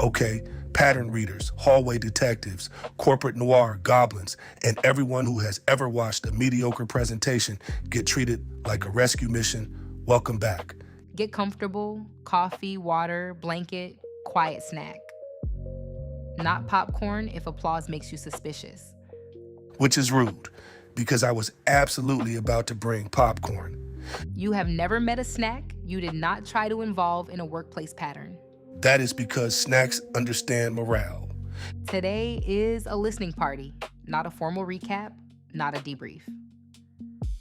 Okay, pattern readers, hallway detectives, corporate noir goblins, and everyone who has ever watched a mediocre presentation get treated like a rescue mission, welcome back. Get comfortable, coffee, water, blanket, quiet snack. Not popcorn if applause makes you suspicious. Which is rude, because I was absolutely about to bring popcorn. You have never met a snack you did not try to involve in a workplace pattern. That is because snacks understand morale. Today is a listening party, not a formal recap, not a debrief.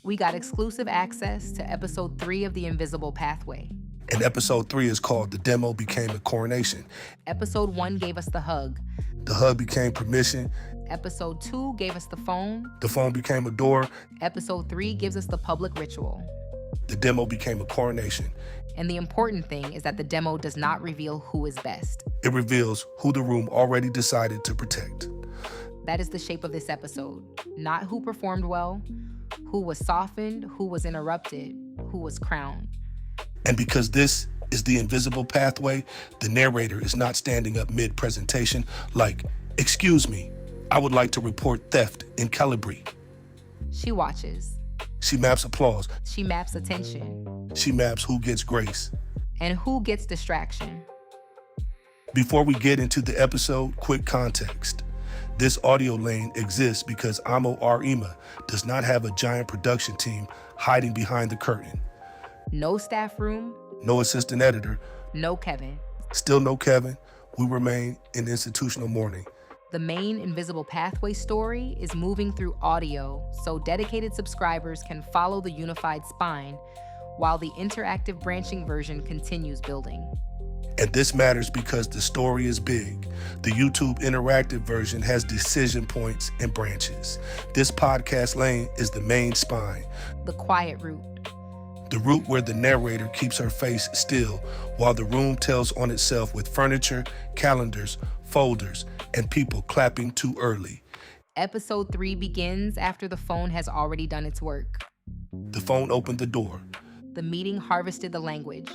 We got exclusive access to episode 3 of The Invisible Pathway. And episode 3 is called The Demo Became a Coronation. Episode 1 gave us the hug. The hug became permission. Episode 2 gave us the phone. The phone became a door. Episode 3 gives us the public ritual. The demo became a coronation. And the important thing is that the demo does not reveal who is best. It reveals who the room already decided to protect. That is the shape of this episode. Not who performed well, who was softened, who was interrupted, who was crowned. And because this is the invisible pathway, the narrator is not standing up mid-presentation like, "Excuse me, I would like to report theft in Calibri." She watches. She maps applause. She maps attention. She maps who gets grace. And who gets distraction. Before we get into the episode, quick context. This audio lane exists because Amo Arima does not have a giant production team hiding behind the curtain. No staff room. No assistant editor. No Kevin. Still no Kevin. We remain in institutional mourning. The main Invisible Pathway story is moving through audio so dedicated subscribers can follow the unified spine while the interactive branching version continues building. And this matters because the story is big. The YouTube interactive version has decision points and branches. This podcast lane is the main spine. The quiet route. The route where the narrator keeps her face still while the room tells on itself with furniture, calendars, folders, and people clapping too early. Episode 3 begins after the phone has already done its work. The phone opened the door. The meeting harvested the language.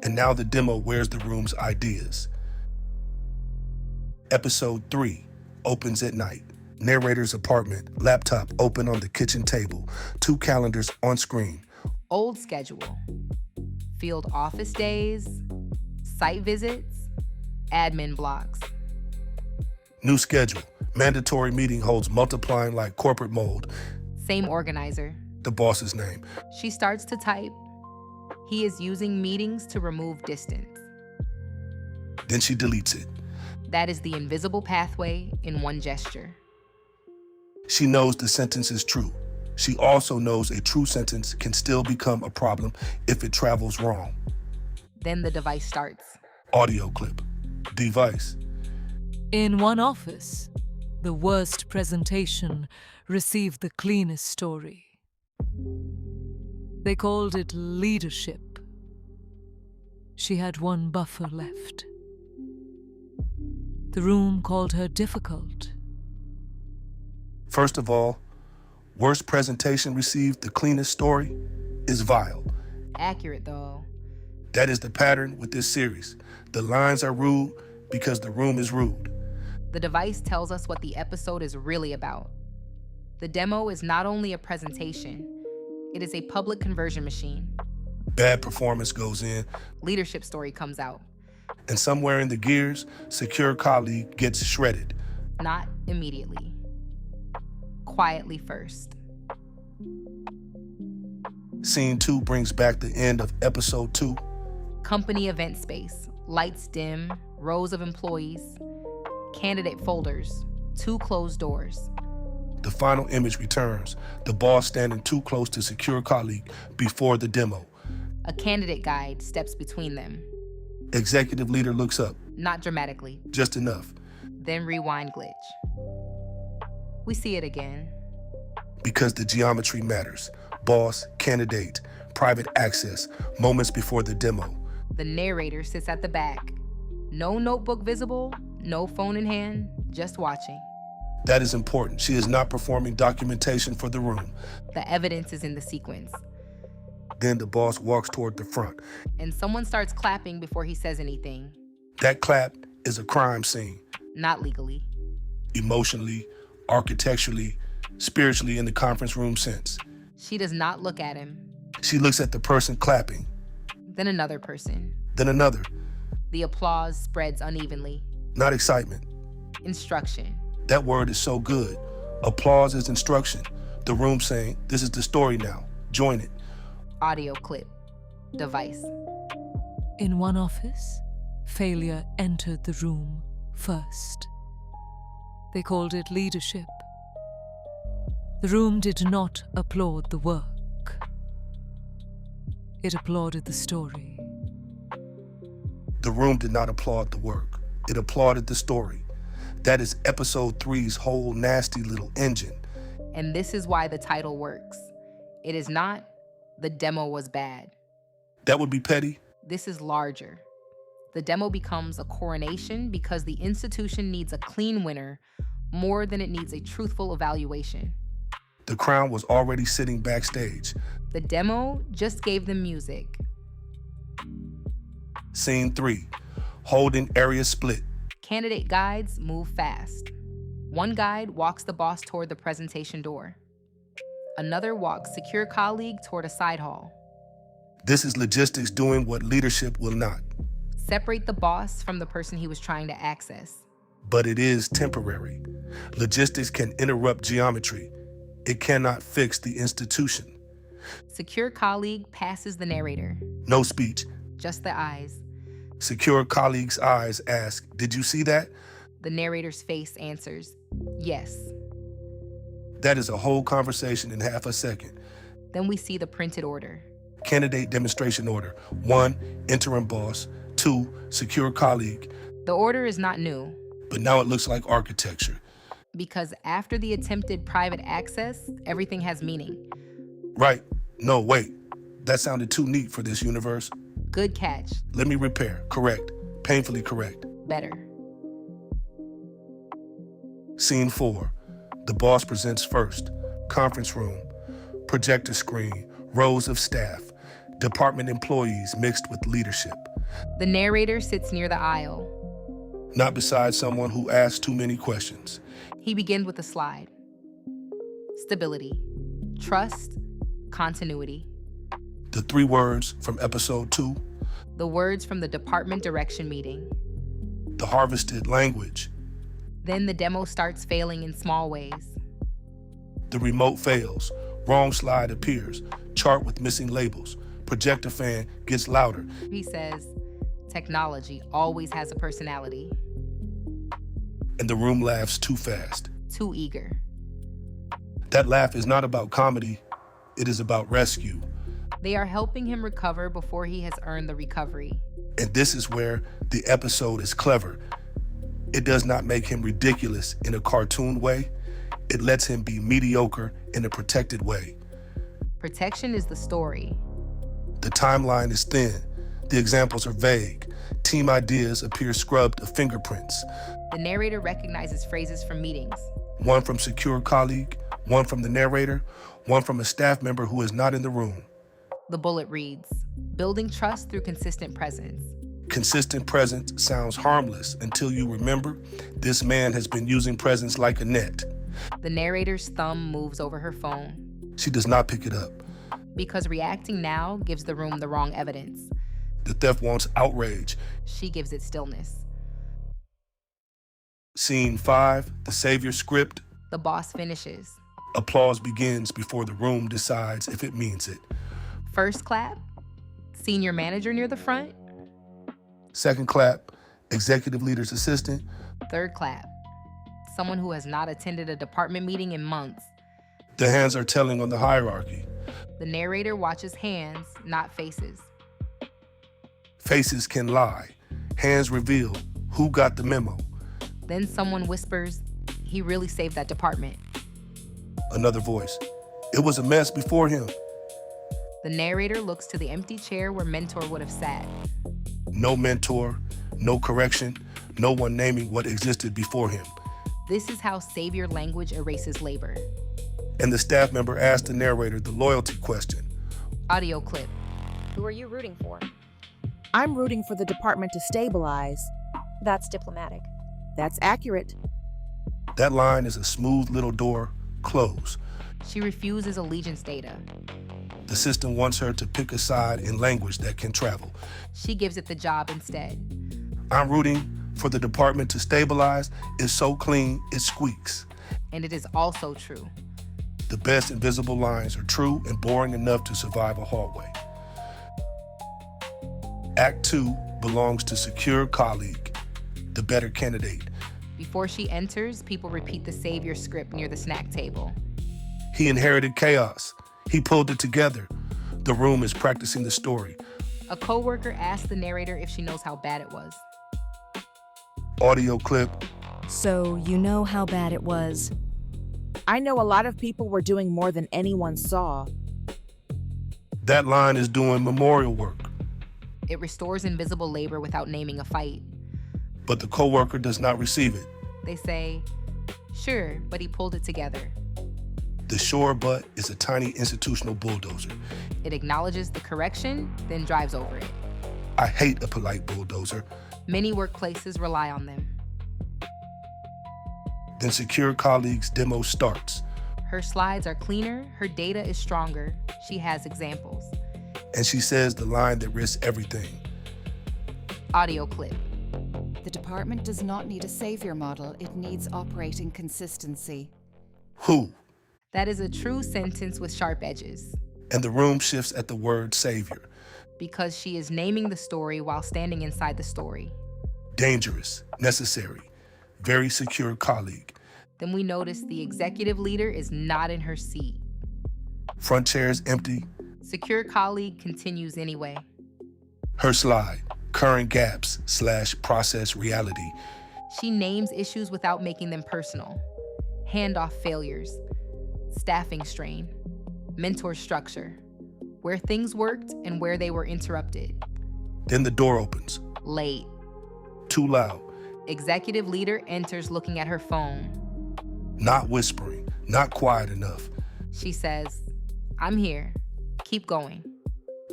And now the demo wears the room's ideas. Episode 3 opens at night. Narrator's apartment, laptop open on the kitchen table, 2 calendars on screen. Old schedule. Field office days, site visits, admin blocks. New schedule. Mandatory meeting holds multiplying like corporate mold. Same organizer. The boss's name. She starts to type. He is using meetings to remove distance. Then she deletes it. That is the invisible pathway in one gesture. She knows the sentence is true. She also knows a true sentence can still become a problem if it travels wrong. Then the device starts. Audio clip. Device. In one office, the worst presentation received the cleanest story. They called it leadership. She had one buffer left. The room called her difficult. First of all, worst presentation received the cleanest story is vile. Accurate, though. That is the pattern with this series. The lines are rude because the room is rude. The device tells us what the episode is really about. The demo is not only a presentation, it is a public conversion machine. Bad performance goes in. Leadership story comes out. And somewhere in the gears, secure colleague gets shredded. Not immediately. Quietly first. Scene 2 brings back the end of episode 2. Company event space. Lights dim, rows of employees. Candidate folders, 2 closed doors. The final image returns, the boss standing too close to secure colleague before the demo. A candidate guide steps between them. Executive leader looks up. Not dramatically. Just enough. Then rewind glitch. We see it again. Because the geometry matters. Boss, candidate, private access, moments before the demo. The narrator sits at the back. No notebook visible, no phone in hand, just watching. That is important. She is not performing documentation for the room. The evidence is in the sequence. Then the boss walks toward the front. And someone starts clapping before he says anything. That clap is a crime scene, Not legally. emotionally, architecturally, spiritually in the conference room sense. She does not look at him. She looks at the person clapping, Then another person. then another. The applause spreads unevenly. Not excitement. Instruction. That word is so good. Applause is instruction. The room saying, this is the story now. Join it. Audio clip. Device. In one office, failure entered the room first. They called it leadership. The room did not applaud the work. It applauded the story. The room did not applaud the work. It applauded the story. That is episode 3's whole nasty little engine. And this is why the title works. It is not, the demo was bad. That would be petty. This is larger. The demo becomes a coronation because the institution needs a clean winner more than it needs a truthful evaluation. The crown was already sitting backstage. The demo just gave them music. Scene 3, holding area split. Candidate guides move fast. One guide walks the boss toward the presentation door. Another walks secure colleague toward a side hall. This is logistics doing what leadership will not. Separate the boss from the person he was trying to access. But it is temporary. Logistics can interrupt geometry. It cannot fix the institution. Secure colleague passes the narrator. No speech. Just the eyes. Secure colleague's eyes ask, did you see that? The narrator's face answers, yes. That is a whole conversation in half a second. Then we see the printed order. Candidate demonstration order. 1, interim boss. 2, secure colleague. The order is not new, But now it looks like architecture. because after the attempted private access, everything has meaning. Right. No, wait. That sounded too neat for this universe. Good catch. Let me repair. Correct. Painfully correct. Better. Scene 4. The boss presents first. Conference room. Projector screen. Rows of staff. Department employees mixed with leadership. The narrator sits near the aisle. Not beside someone who asks too many questions. He begins with a slide. Stability, trust, continuity. The 3 words from episode 2. The words from the department direction meeting. The harvested language. Then the demo starts failing in small ways. The remote fails. Wrong slide appears. Chart with missing labels. Projector fan gets louder. He says, technology always has a personality. And the room laughs too fast. Too eager. That laugh is not about comedy. It is about rescue. They are helping him recover before he has earned the recovery. And this is where the episode is clever. It does not make him ridiculous in a cartoon way. It lets him be mediocre in a protected way. Protection is the story. The timeline is thin. The examples are vague. Team ideas appear scrubbed of fingerprints. The narrator recognizes phrases from meetings. One from secure colleague, one from the narrator, one from a staff member who is not in the room. The bullet reads, building trust through consistent presence. Consistent presence sounds harmless until you remember this man has been using presence like a net. The narrator's thumb moves over her phone. She does not pick it up. Because reacting now gives the room the wrong evidence. The theft wants outrage. She gives it stillness. Scene 5, the savior script. The boss finishes. Applause begins before the room decides if it means it. First clap, senior manager near the front. Second clap, executive leader's assistant. Third clap, someone who has not attended a department meeting in months. The hands are telling on the hierarchy. The narrator watches hands, not faces. Faces can lie. Hands reveal who got the memo. Then someone whispers, he really saved that department. Another voice. It was a mess before him. The narrator looks to the empty chair where mentor would have sat. No mentor, no correction, no one naming what existed before him. This is how savior language erases labor. And the staff member asked the narrator the loyalty question. Audio clip. Who are you rooting for? I'm rooting for the department to stabilize. That's diplomatic. That's accurate. That line is a smooth little door, close. She refuses allegiance data. The system wants her to pick a side in language that can travel. She gives it the job instead. I'm rooting for the department to stabilize. It's so clean, it squeaks. And it is also true. The best invisible lines are true and boring enough to survive a hallway. Act 2 belongs to secure colleague, the better candidate. Before she enters, people repeat the savior script near the snack table. He inherited chaos. He pulled it together. The room is practicing the story. A coworker asks the narrator if she knows how bad it was. Audio clip. So you know how bad it was. I know a lot of people were doing more than anyone saw. That line is doing memorial work, It restores invisible labor without naming a fight. but the coworker does not receive it. They say, sure, but he pulled it together. The sure but is a tiny institutional bulldozer. It acknowledges the correction, then drives over it. I hate a polite bulldozer. Many workplaces rely on them. Then secure colleagues demo starts, Her slides are cleaner, her data is stronger. She has examples. and she says the line that risks everything. Audio clip. The department does not need a savior model, it needs operating consistency. Who? That is a true sentence with sharp edges, And the room shifts at the word savior. because she is naming the story while standing inside the story. Dangerous, necessary, very secure colleague. Then we notice the executive leader is not in her seat. Front chair is empty. Secure colleague continues anyway. Her slide, current gaps / process reality. She names issues without making them personal. Handoff failures, staffing strain, mentor structure, where things worked and where they were interrupted. Then the door opens, Late. too loud, Executive leader enters looking at her phone. not whispering, not quiet enough. She says, I'm here. Keep going.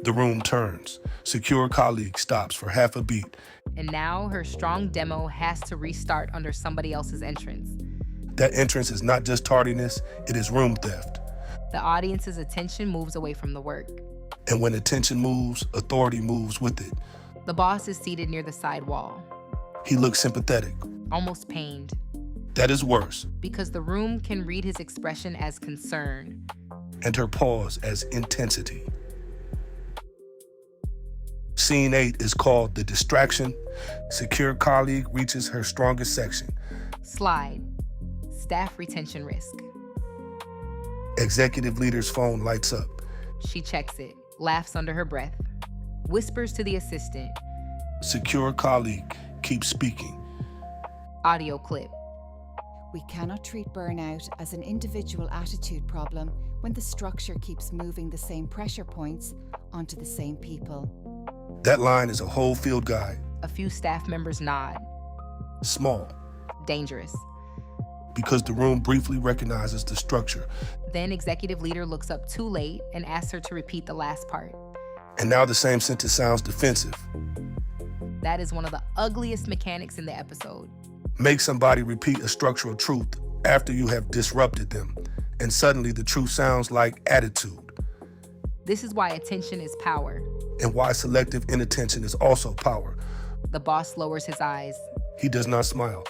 The room turns. Secure colleague stops for half a beat. And now her strong demo has to restart under somebody else's entrance. That entrance is not just tardiness, it is room theft. The audience's attention moves away from the work. And when attention moves, authority moves with it. The boss is seated near the side wall, He looks sympathetic. almost pained, That is worse. because the room can read his expression as concern. And her pause as intensity. Scene 8 is called The Distraction. Secure colleague reaches her strongest section. Slide. Staff retention risk. Executive leader's phone lights up. She checks it, laughs under her breath, whispers to the assistant. Secure colleague keeps speaking. Audio clip. We cannot treat burnout as an individual attitude problem when the structure keeps moving the same pressure points onto the same people. That line is a whole field guide. A few staff members nod. Small, Dangerous. because the room briefly recognizes the structure. Then executive leader looks up too late and asks her to repeat the last part. And now the same sentence sounds defensive. That is one of the ugliest mechanics in the episode. Make somebody repeat a structural truth after you have disrupted them, and suddenly the truth sounds like attitude, This is why attention is power. and why selective inattention is also power. The boss lowers his eyes. He does not smile,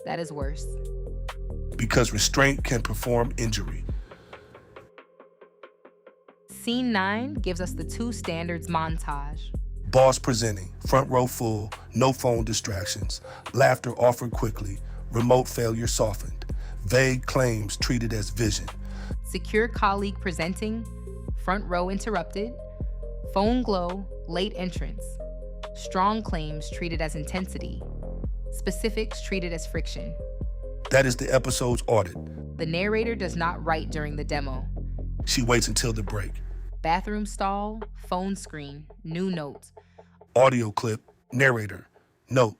That is worse. because restraint can perform injury. Scene 9 gives us the two standards montage. Boss presenting, front row full, no phone distractions, laughter offered quickly, remote failure softened, vague claims treated as vision. Secure colleague presenting, front row interrupted, phone glow, late entrance. Strong claims treated as intensity. Specifics treated as friction. That is the episode's audit. The narrator does not write during the demo. She waits until the break. Bathroom stall, phone screen, new note. Audio clip, narrator, note,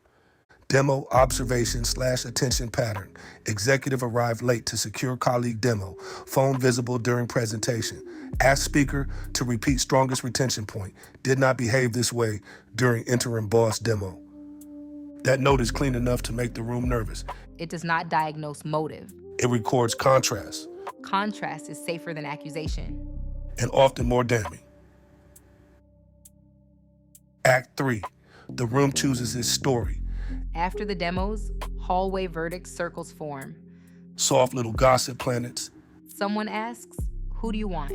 demo observation / attention pattern. Executive arrived late to secure colleague demo. Phone visible during presentation. Asked speaker to repeat strongest retention point. Did not behave this way during interim boss demo. That note is clean enough to make the room nervous. It does not diagnose motive. It records contrast, Contrast is safer than accusation. and often more damning. Act 3. The room chooses its story. After the demos, hallway verdict circles form. Soft little gossip planets. Someone asks, "Who do you want?"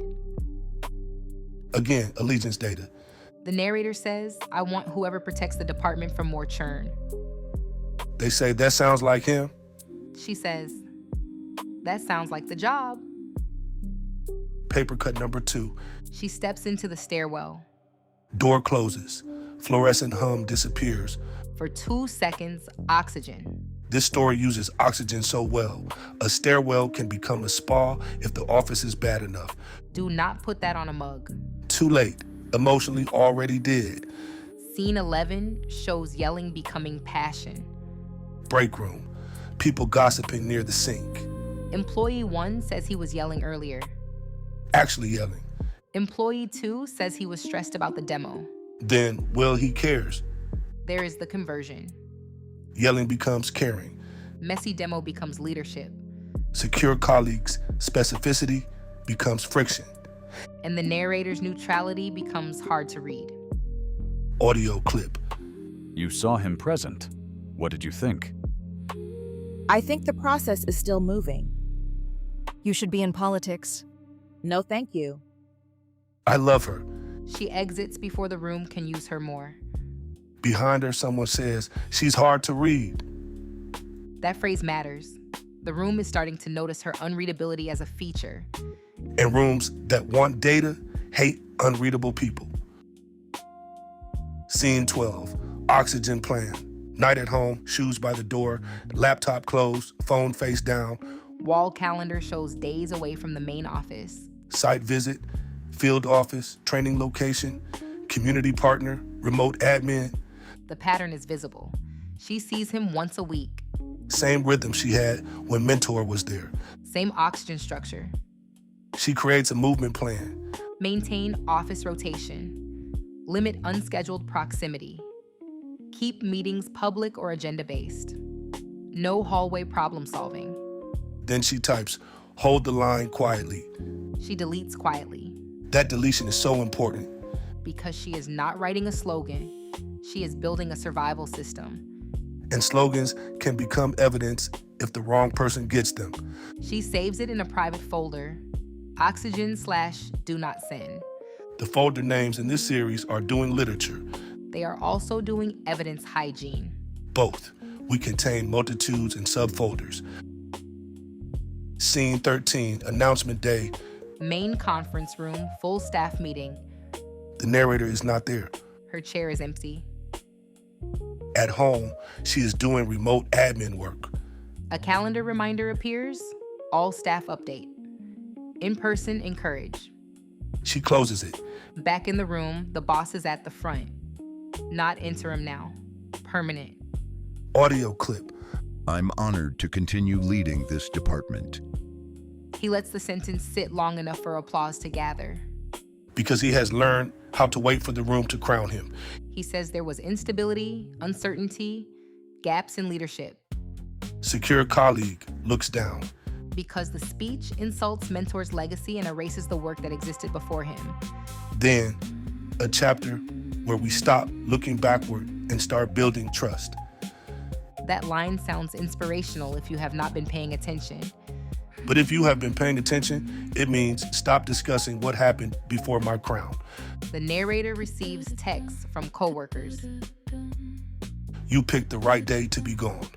Again, allegiance data. The narrator says, "I want whoever protects the department from more churn." They say, that sounds like him. She says, "That sounds like the job." Paper cut number 2. She steps into the stairwell. Door closes. Fluorescent hum disappears. For 2 seconds, oxygen. This story uses oxygen so well. A stairwell can become a spa if the office is bad enough. Do not put that on a mug. Too late. Emotionally already dead. Scene 11 shows yelling becoming passion. Break room. People gossiping near the sink. Employee 1 says he was yelling earlier. Actually yelling. Employee 2 says he was stressed about the demo. Then, well, he cares. There is the conversion. Yelling becomes caring. Messy demo becomes leadership. Secure colleagues' specificity becomes friction. And the narrator's neutrality becomes hard to read. Audio clip. You saw him present. What did you think? I think the process is still moving. You should be in politics. No, thank you. I love her. She exits before the room can use her more. Behind her, someone says, she's hard to read. That phrase matters. The room is starting to notice her unreadability as a feature. And rooms that want data hate unreadable people. Scene 12. Oxygen plan. Night at home, shoes by the door, laptop closed, phone face down. Wall calendar shows days away from the main office. Site visit, field office, training location, community partner, remote admin. The pattern is visible. She sees him once a week. Same rhythm she had when Mentor was there. Same oxygen structure. She creates a movement plan. Maintain office rotation. Limit unscheduled proximity. Keep meetings public or agenda-based. No hallway problem solving. Then she types, hold the line quietly. She deletes quietly. That deletion is so important. Because she is not writing a slogan, she is building a survival system. And slogans can become evidence if the wrong person gets them. She saves it in a private folder, oxygen/do not send. The folder names in this series are doing literature. They are also doing evidence hygiene. Both. We contain multitudes and subfolders. Scene 13, announcement day. Main conference room, full staff meeting. The narrator is not there. Her chair is empty. At home, she is doing remote admin work. A calendar reminder appears, all staff update. In person, encourage. She closes it. Back in the room, the boss is at the front. Not interim now, permanent. Audio clip. I'm honored to continue leading this department. He lets the sentence sit long enough for applause to gather. Because he has learned how to wait for the room to crown him. He says there was instability, uncertainty, gaps in leadership. Secure colleague looks down. Because the speech insults Mentor's legacy and erases the work that existed before him. Then, a chapter where we stop looking backward and start building trust. That line sounds inspirational if you have not been paying attention. But if you have been paying attention, it means stop discussing what happened before my crown. The narrator receives texts from coworkers. You picked the right day to be gone.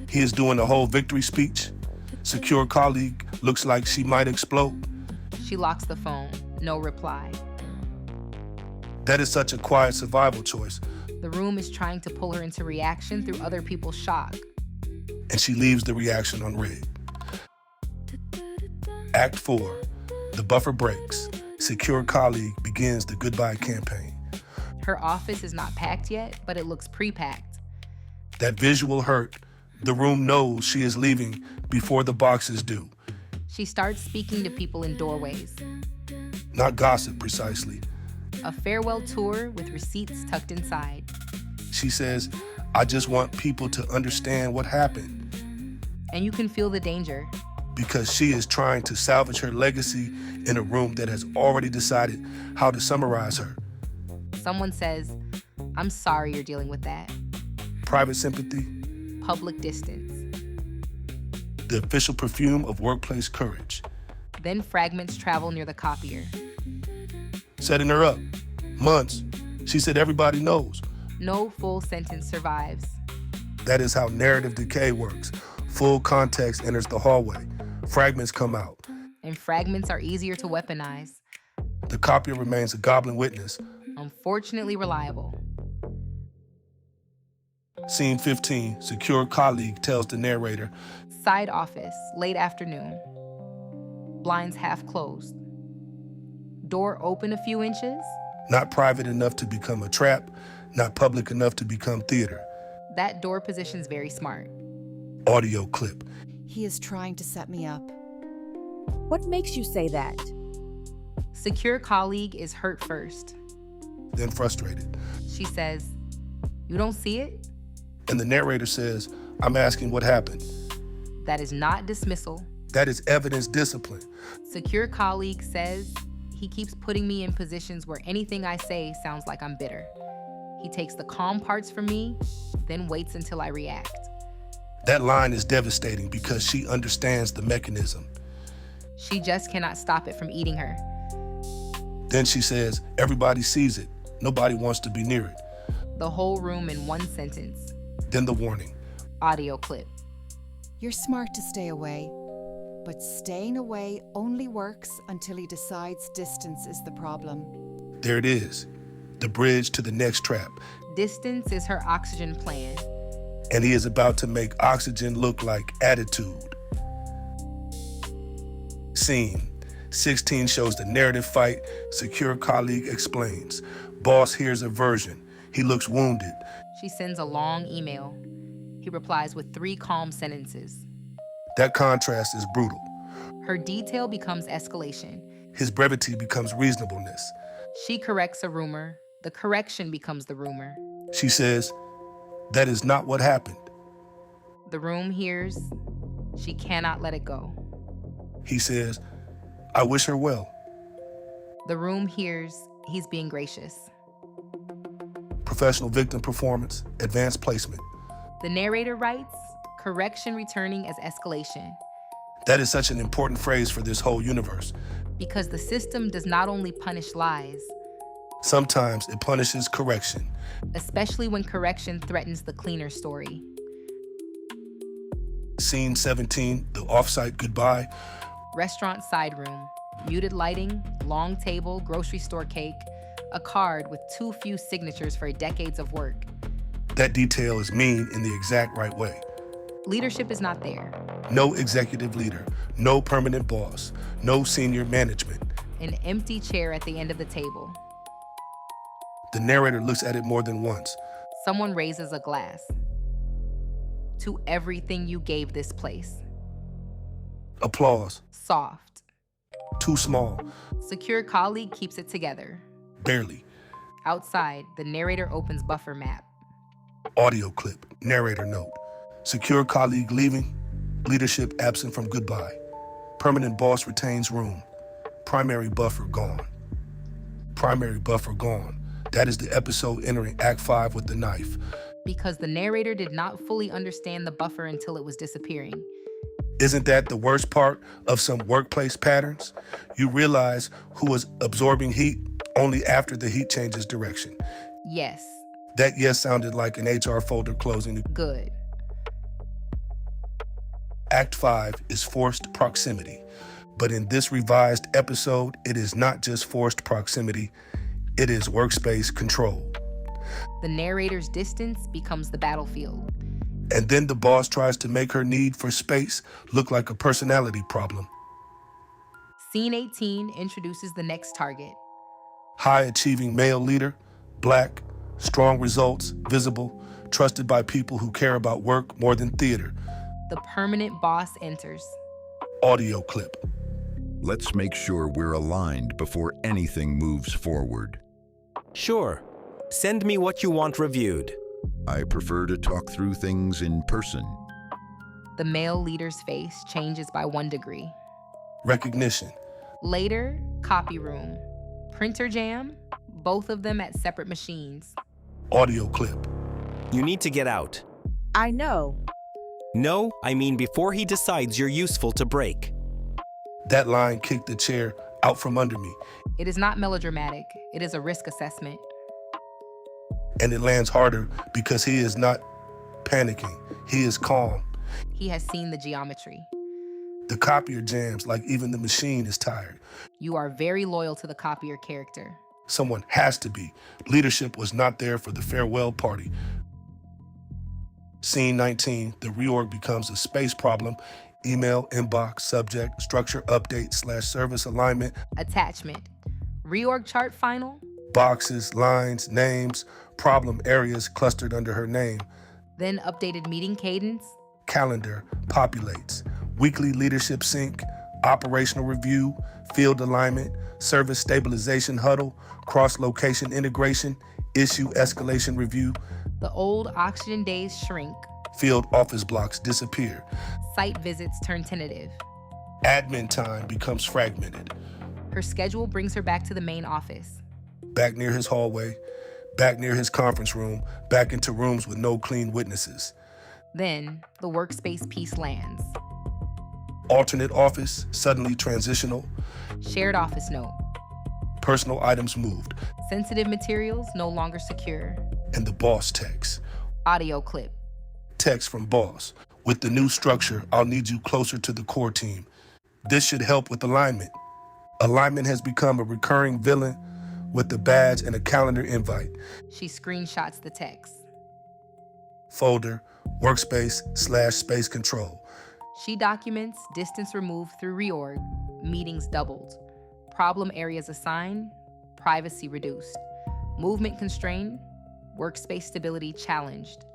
He is doing the whole victory speech. Secure colleague looks like she might explode. She locks the phone, no reply. That is such a quiet survival choice. The room is trying to pull her into reaction through other people's shock. And she leaves the reaction unread. Act 4, the buffer breaks. Secure colleague begins the goodbye campaign. Her office is not packed yet, but it looks pre-packed. That visual hurt. The room knows she is leaving before the boxes do. She starts speaking to people in doorways. Not gossip, precisely. A farewell tour with receipts tucked inside. She says, I just want people to understand what happened. And you can feel the danger. Because she is trying to salvage her legacy in a room that has already decided how to summarize her. Someone says, I'm sorry you're dealing with that. Private sympathy. Public distance. The official perfume of workplace courage. Then fragments travel near the copier. Setting her up. Months. She said everybody knows. No full sentence survives. That is how narrative decay works. Full context enters the hallway. Fragments come out. And fragments are easier to weaponize. The copier remains a goblin witness. Unfortunately reliable. Scene 15, secure colleague tells the narrator. Side office, late afternoon. Blinds half closed. Door open a few inches. Not private enough to become a trap, not public enough to become theater. That door position's very smart. Audio clip. He is trying to set me up. What makes you say that? Secure colleague is hurt first. Then frustrated. She says, you don't see it? And the narrator says, I'm asking what happened. That is not dismissal. That is evidence discipline. Secure colleague says, he keeps putting me in positions where anything I say sounds like I'm bitter. He takes the calm parts from me, then waits until I react. That line is devastating because she understands the mechanism. She just cannot stop it from eating her. Then she says, everybody sees it. Nobody wants to be near it. The whole room in one sentence. Then the warning. Audio clip. You're smart to stay away, but staying away only works until he decides distance is the problem. There it is. The bridge to the next trap. Distance is her oxygen plan. And he is about to make oxygen look like attitude. Scene 16 shows the narrative fight. Secure colleague explains. Boss hears a version. He looks wounded. She sends a long email. He replies with 3 calm sentences. That contrast is brutal. Her detail becomes escalation. His brevity becomes reasonableness. She corrects a rumor. The correction becomes the rumor. She says, that is not what happened. The room hears. She cannot let it go. He says, I wish her well. The room hears. He's being gracious. Professional victim performance, advanced placement. The narrator writes, correction returning as escalation. That is such an important phrase for this whole universe. Because the system does not only punish lies, sometimes it punishes correction. Especially when correction threatens the cleaner story. Scene 17, the offsite goodbye. Restaurant side room, muted lighting, long table, grocery store cake, a card with too few signatures for decades of work. That detail is mean in the exact right way. Leadership is not there. No executive leader, no permanent boss, no senior management. An empty chair at the end of the table. The narrator looks at it more than once. Someone raises a glass. To everything you gave this place. Applause. Soft. Too small. Secure colleague keeps it together. Barely. Outside, the narrator opens buffer map. Audio clip. Narrator note. Secure colleague leaving. Leadership absent from goodbye. Permanent boss retains room. Primary buffer gone. Primary buffer gone. That is the episode entering Act 5 with the knife. Because the narrator did not fully understand the buffer until it was disappearing. Isn't that the worst part of some workplace patterns? You realize who was absorbing heat only after the heat changes direction. Yes. That yes sounded like an HR folder closing. Good. Act 5 is forced proximity. But in this revised episode, it is not just forced proximity, it is workspace control. The narrator's distance becomes the battlefield. And then the boss tries to make her need for space look like a personality problem. Scene 18 introduces the next target. High-achieving male leader, black, strong results, visible, trusted by people who care about work more than theater. The permanent boss enters. Audio clip. Let's make sure we're aligned before anything moves forward. Sure. Send me what you want reviewed. I prefer to talk through things in person. The male leader's face changes by 1 degree. Recognition. Later, copy room. Printer jam, both of them at separate machines. Audio clip. You need to get out. I know. No, I mean before he decides you're useful to break. That line kicked the chair out from under me, It is not melodramatic. It is a risk assessment. and it lands harder because he is not panicking. He is calm. He has seen the geometry. The copier jams like even the machine is tired. You are very loyal to the copier character. Someone has to be. Leadership was not there for the farewell party. Scene 19, the reorg becomes a space problem. Email, inbox, subject, structure, update, /service alignment, Attachment. Reorg chart final. boxes, lines, names, problem areas clustered under her name. Then updated meeting cadence. Calendar populates. Weekly leadership sync, operational review, field alignment, service stabilization huddle, cross-location integration, issue escalation review. The old oxygen days shrink. Field office blocks disappear. Site visits turn tentative. Admin time becomes fragmented. Her schedule brings her back to the main office. Back near his hallway, back near his conference room, back into rooms with no clean witnesses. Then, the workspace piece lands. Alternate office, suddenly transitional. Shared office note. Personal items moved. Sensitive materials no longer secure. And the boss text. Audio clip. Text from boss. With the new structure, I'll need you closer to the core team. This should help with alignment. Alignment has become a recurring villain with a badge and a calendar invite. She screenshots the text. Folder, workspace /space control. She documents distance removed through reorg, meetings doubled, problem areas assigned, privacy reduced, movement constrained, workspace stability challenged,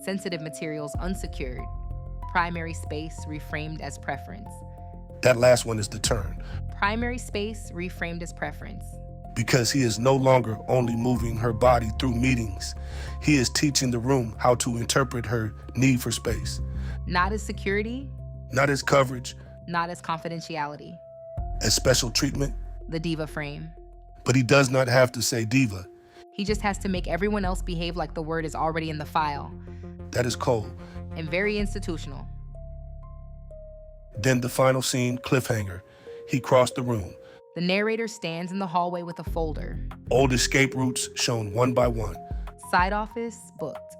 sensitive materials unsecured, primary space reframed as preference. That last one is the turn, Primary space reframed as preference. because he is no longer only moving her body through meetings. He is teaching the room how to interpret her need for space. Not as security, Not as coverage, not as confidentiality. as special treatment, The diva frame. but he does not have to say diva. He just has to make everyone else behave like the word is already in the file, That is cold. and very institutional. Then the final scene, cliffhanger. He crossed the room. The narrator stands in the hallway with a folder. Old escape routes shown one by one. Side office, booked.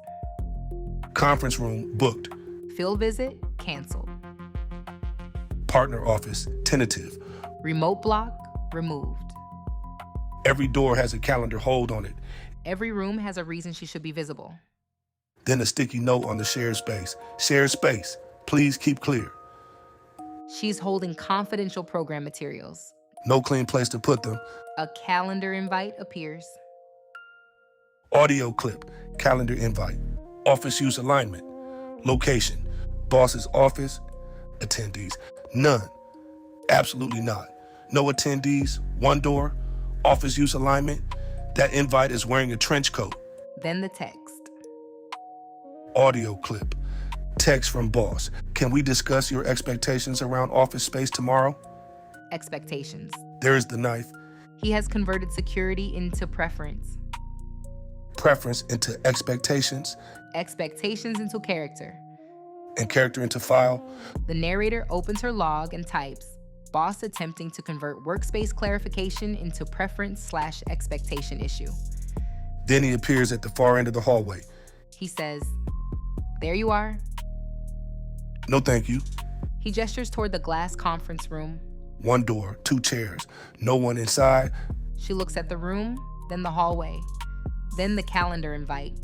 Conference room, booked. Field visit, canceled. Partner office, tentative. Remote block, removed. Every door has a calendar hold on it. Every room has a reason she should be visible. Then a sticky note on the shared space. Shared space, please keep clear. She's holding confidential program materials. No clean place to put them. A calendar invite appears. Audio clip, calendar invite. Office use alignment. Location, boss's office. Attendees, none. Absolutely not. No attendees, one door. Office use alignment. That invite is wearing a trench coat. Then the text. Audio clip, text from boss. Can we discuss your expectations around office space tomorrow? Expectations. There is the knife. He has converted security into preference. Preference into expectations, Expectations into character. and character into file. The narrator opens her log and types, boss attempting to convert workspace clarification into preference/expectation issue. Then he appears at the far end of the hallway. He says, "There you are." No thank you. He gestures toward the glass conference room. One door, two chairs, no one inside. She looks at the room, then the hallway, then the calendar invite.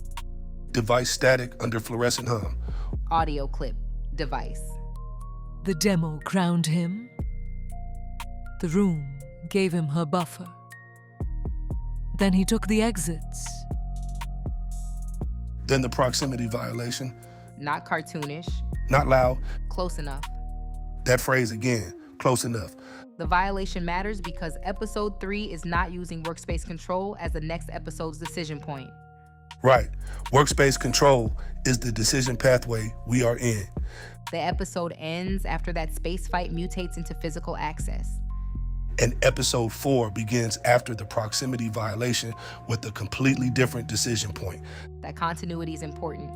Device static under fluorescent hum. Audio clip, device. The demo crowned him. The room gave him her buffer. Then he took the exits. Then the proximity violation. Not cartoonish, Not loud. close enough. That phrase again, close enough. The violation matters because episode 3 is not using workspace control as the next episode's decision point. Right. Workspace control is the decision pathway we are in. The episode ends after that space fight mutates into physical access. And episode 4 begins after the proximity violation with a completely different decision point. That continuity is important.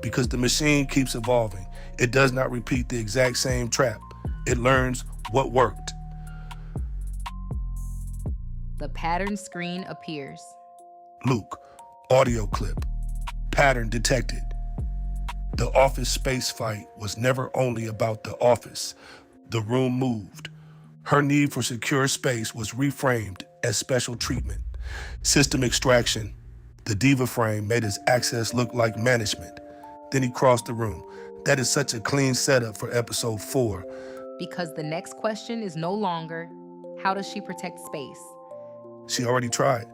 Because the machine keeps evolving. It does not repeat the exact same trap. It learns what worked. The pattern screen appears. Luke, audio clip. Pattern detected. The office space fight was never only about the office. The room moved. Her need for secure space was reframed as special treatment. System extraction. The diva frame made his access look like management. Then he crossed the room. That is such a clean setup for episode 4. Because the next question is no longer, how does she protect space? She already tried.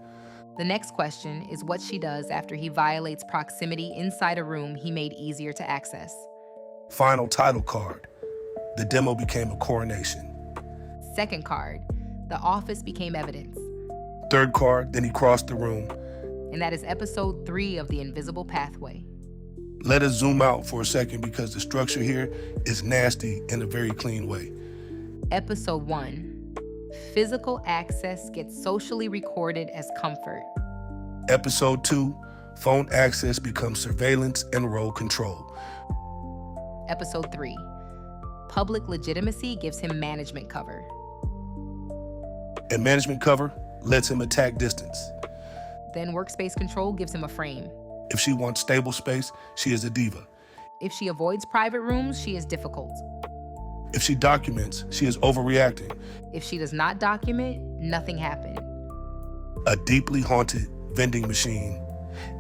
The next question is what she does after he violates proximity inside a room he made easier to access. Final title card. The demo became a coronation. Second card, the office became evidence. Third card, then he crossed the room. And that is episode 3 of The Invisible Pathway. Let us zoom out for a second because the structure here is nasty in a very clean way. Episode 1, physical access gets socially recorded as comfort. Episode 2, phone access becomes surveillance and role control. Episode 3, public legitimacy gives him management cover. And management cover lets him attack distance. Then workspace control gives him a frame. If she wants stable space, she is a diva. If she avoids private rooms, she is difficult. If she documents, she is overreacting. If she does not document, nothing happened. A deeply haunted vending machine.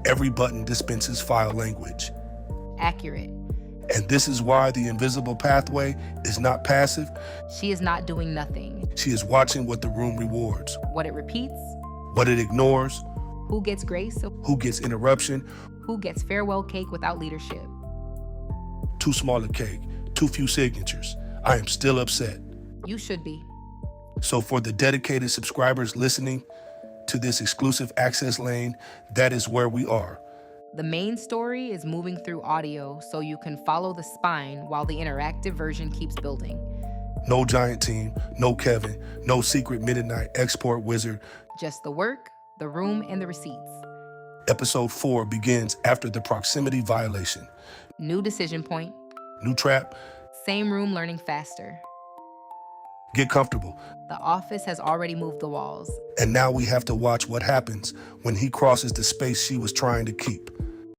Every button dispenses file language. Accurate. And this is why the invisible pathway is not passive. She is not doing nothing. She is watching what the room rewards, What it repeats, what it ignores, who gets grace, who gets interruption. who gets farewell cake without leadership. Too small a cake, too few signatures. I am still upset. You should be. So for the dedicated subscribers listening to this exclusive access lane, that is where we are. The main story is moving through audio so you can follow the spine while the interactive version keeps building. No giant team, no Kevin, no secret midnight export wizard. Just the work, the room, and the receipts. Episode 4 begins after the proximity violation. New decision point. New trap, Same room learning faster. get comfortable. The office has already moved the walls. And now we have to watch what happens when he crosses the space she was trying to keep.